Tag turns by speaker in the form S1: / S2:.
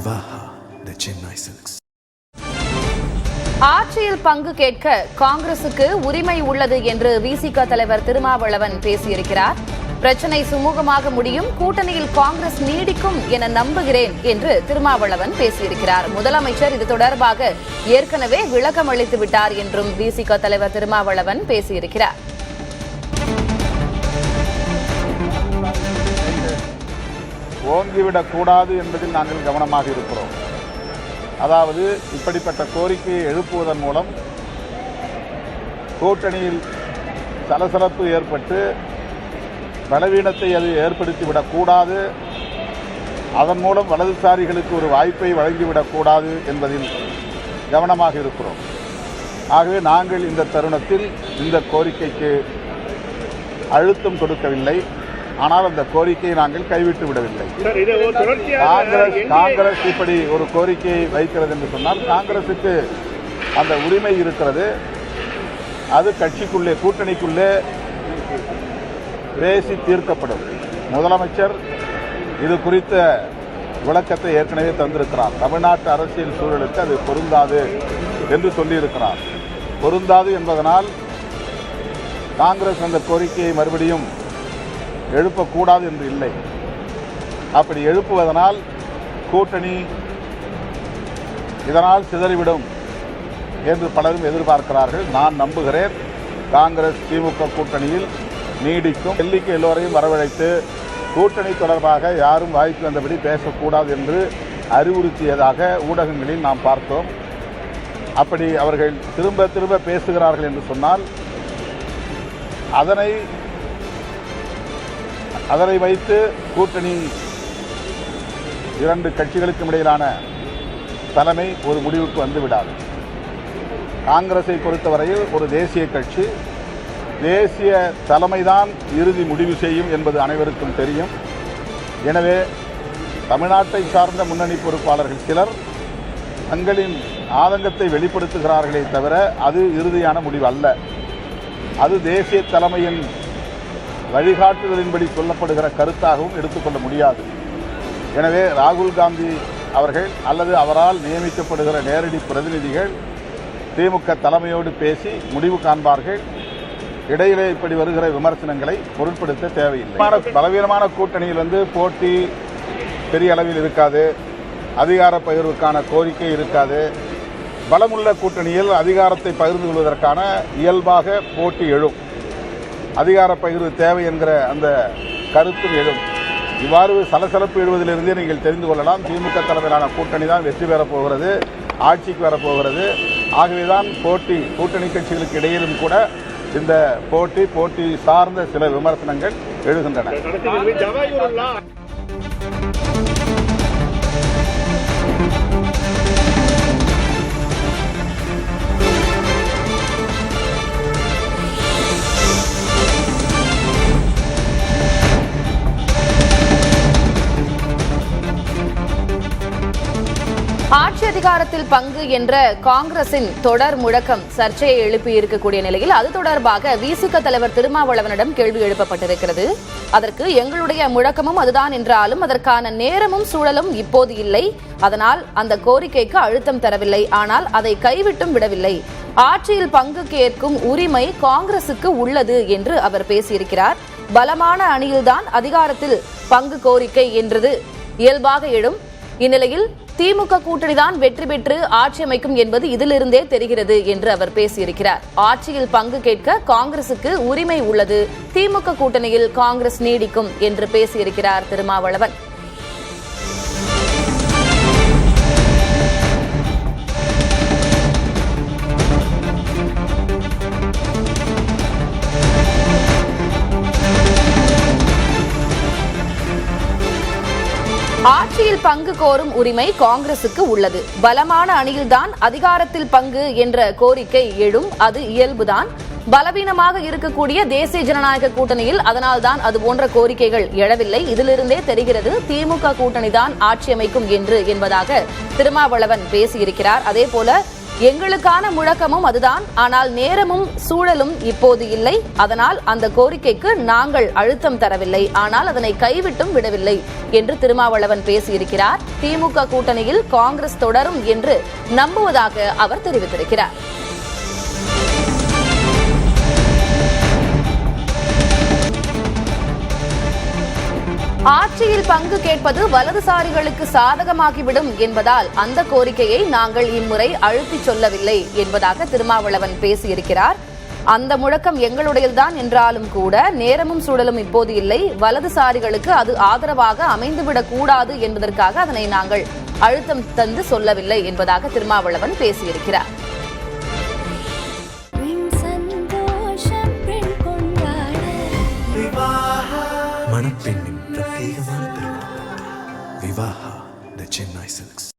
S1: Vivaha, the Chennai Silks.
S2: ஆட்சியில் பங்கு கேட்க காங்கிரசுக்கு உரிமை உள்ளது என்று விசிக தலைவர் திருமாவளவன் பேசியிருக்கிறார். பிரச்சனை சுமூகமாக முடியும், கூட்டணியில் காங்கிரஸ் நீடிக்கும் என நம்புகிறேன் என்று திருமாவளவன் பேசியிருக்கிறார். முதலமைச்சர் இது தொடர்பாக ஏற்கனவே விளக்கம் அளித்து விட்டார் என்றும் விசிக தலைவர் திருமாவளவன் பேசியிருக்கிறார்.
S3: ஓங்கிவிடக் கூடாது என்பதில் நாங்கள் கவனமாக இருக்கிறோம். அதாவது இப்படிப்பட்ட கோரிக்கையை எழுப்புவதன் மூலம் கூட்டணியில் சலசலப்பு ஏற்பட்டு பலவீனத்தை அது ஏற்படுத்திவிடக்கூடாது, அதன் மூலம் வலதுசாரிகளுக்கு ஒரு வாய்ப்பை வழங்கிவிடக்கூடாது என்பதில் கவனமாக இருக்கிறோம். ஆகவே நாங்கள் இந்த தருணத்தில் இந்த கோரிக்கைக்கு அழுத்தம் கொடுக்கவில்லை. ஆனால் அந்த கோரிக்கையை நாங்கள் கைவிட்டு விடவில்லை. காங்கிரஸ் இப்படி ஒரு கோரிக்கையை வைக்கிறது என்று சொன்னால் காங்கிரசுக்கு அந்த உரிமை இருக்கிறது. அது கட்சிக்குள்ளே கூட்டணிக்குள்ளே பேசி தீர்க்கப்படும். முதலமைச்சர் இது குறித்த விளக்கத்தை ஏற்கனவே தந்திருக்கிறார். தமிழ்நாட்டு அரசியல் சூழலுக்கு அது பொருந்தாது என்று சொல்லியிருக்கிறார். பொருந்தாது என்பதனால் காங்கிரஸ் அந்த கோரிக்கையை மறுபடியும் எழுப்பக்கூடாது என்று இல்லை. அப்படி எழுப்புவதனால் கூட்டணி இதனால் சிதறிவிடும் என்று பலரும் எதிர்பார்க்கிறார்கள். நான் நம்புகிறேன் காங்கிரஸ் திமுக கூட்டணியில் நீடிக்கும். டெல்லிக்கு எல்லோரையும் வரவழைத்து கூட்டணி தொடர்பாக யாரும் வாய்ப்பு வந்தபடி பேசக்கூடாது என்று அறிவுறுத்தியதாக ஊடகங்களில் நாம் பார்த்தோம். அப்படி அவர்கள் திரும்ப திரும்ப பேசுகிறார்கள் என்று சொன்னால் அதனை வைத்து கூட்டணி இரண்டு கட்சிகளுக்கும் இடையிலான தலைமை ஒரு முடிவுக்கு வந்துவிடாது. காங்கிரஸை பொறுத்தவரையில் ஒரு தேசிய கட்சி, தேசிய தலைமைதான் இறுதி முடிவு செய்யும் என்பது அனைவருக்கும் தெரியும். எனவே தமிழ்நாட்டை சார்ந்த முன்னணி பொறுப்பாளர்கள் சிலர் தங்களின் ஆதங்கத்தை வெளிப்படுத்துகிறார்களே தவிர அது இறுதியான முடிவு அல்ல. அது தேசிய தலைமையின் வழிகாட்டுதலின்படி சொல்லப்படுகிற கருத்தாகவும் எடுத்துக்கொள்ள முடியாது. எனவே ராகுல் காந்தி அவர்கள் அல்லது அவரால் நியமிக்கப்படுகிற நேரடி பிரதிநிதிகள் திமுக தலைமையோடு பேசி முடிவு காண்பார்கள். இடையிலே இப்படி வருகிற விமர்சனங்களை பொருட்படுத்த தேவையில்லை. பலவீனமான கூட்டணியில் போட்டி பெரிய அளவில் இருக்காது, அதிகார பகிர்வுக்கான கோரிக்கை இருக்காது. பலமுள்ள கூட்டணியில் அதிகாரத்தை பகிர்ந்து கொள்வதற்கான இயல்பாக போட்டி எழும், அதிகார பகிர்வு தேவை என்கிற அந்த கருத்தும் எழும். இவ்வாறு சலசலப்பு எழுவதிலிருந்தே நீங்கள் தெரிந்து கொள்ளலாம் திமுக தலைமையிலான கூட்டணி தான் வெற்றி பெறப் போகிறது, ஆட்சிக்கு வரப்போகிறது. ஆகவேதான் கூட்டணி கட்சிகளுக்கு இடையிலும் கூட இந்த போட்டி சார்ந்த சில விமர்சனங்கள் எழுகின்றன.
S2: ஆட்சி அதிகாரத்தில் பங்கு என்ற காங்கிரசின் தொடர் முழக்கம் சர்ச்சையை எழுப்பி இருக்கக்கூடிய நிலையில் அது தொடர்பாக விசிக தலைவர் திருமாவளவனிடம் கேள்வி எழுப்பப்பட்டிருக்கிறது. அதற்கு எங்களுடைய முழக்கமும் அதுதான் என்றாலும் அதற்கான நேரமும் சூழலும் இப்போது இல்லை, அதனால் அந்த கோரிக்கைக்கு அழுத்தம் தரவில்லை, ஆனால் அதை கைவிட்டும் விடவில்லை. ஆட்சியில் பங்கு கேட்கும் உரிமை காங்கிரசுக்கு உள்ளது என்று அவர் பேசியிருக்கிறார். பலமான அணியில்தான் அதிகாரத்தில் பங்கு கோரிக்கை என்றது இயல்பாக எழும். இந்நிலையில் திமுக கூட்டணிதான் வெற்றி பெற்று ஆட்சி அமைக்கும் என்பது இதிலிருந்தே தெரிகிறது என்று அவர் பேசியிருக்கிறார். ஆட்சியில் பங்கு கேட்க காங்கிரசுக்கு உரிமை உள்ளது, திமுக கூட்டணியில் காங்கிரஸ் நீடிக்கும் என்று பேசியிருக்கிறார் திருமாவளவன். ஆட்சியில் பங்கு கோரும் உரிமை காங்கிரசுக்கு உள்ளது, பலமான அணியில்தான் அதிகாரத்தில் பங்கு என்ற கோரிக்கை எழும், அது இயல்புதான். பலவீனமாக இருக்கக்கூடிய தேசிய ஜனநாயக கூட்டணியில் அதனால்தான் அது போன்ற கோரிக்கைகள் எழவில்லை. இதிலிருந்தே தெரிகிறது திமுக கூட்டணிதான் ஆட்சி அமைக்கும் என்பதாக திருமாவளவன் பேசியிருக்கிறார். அதேபோல எங்களுக்கான முழக்கமும் அதுதான். ஆனால் நேரமும் சூழலும் இப்போது இல்லை. அதனால் அந்த கோரிக்கைக்கு நாங்கள் அழுத்தம் தரவில்லை. ஆனால் அதனை கைவிட்டும் விடவில்லை என்று திருமாவளவன் பேசியிருக்கிறார். திமுக கூட்டணியில் காங்கிரஸ் தொடரும் என்று நம்புவதாக அவர் தெரிவித்திருக்கிறார். ஆட்சியில் பங்கு கேட்பது வலதுசாரிகளுக்கு சாதகமாகிவிடும் என்பதால் அந்த கோரிக்கையை நாங்கள் இம்முறை அழுத்திச் சொல்லவில்லை என்பதாக திருமாவளவன் பேசியிருக்கிறார். அந்த முழக்கம் எங்களுடையதுதான் என்றாலும் கூட நேரமும் சூழலும் இப்போது இல்லை. வலதுசாரிகளுக்கு அது ஆதரவாக அமைந்துவிடக் கூடாது என்பதற்காக அதனை நாங்கள் அழுத்தம் தந்து சொல்லவில்லை என்பதாக திருமாவளவன் பேசியிருக்கிறார்.
S1: மணப்பெண்ணின் பிரத்யேகமான திருமணம் விவாஹா தி சென்னை சில்க்ஸ்.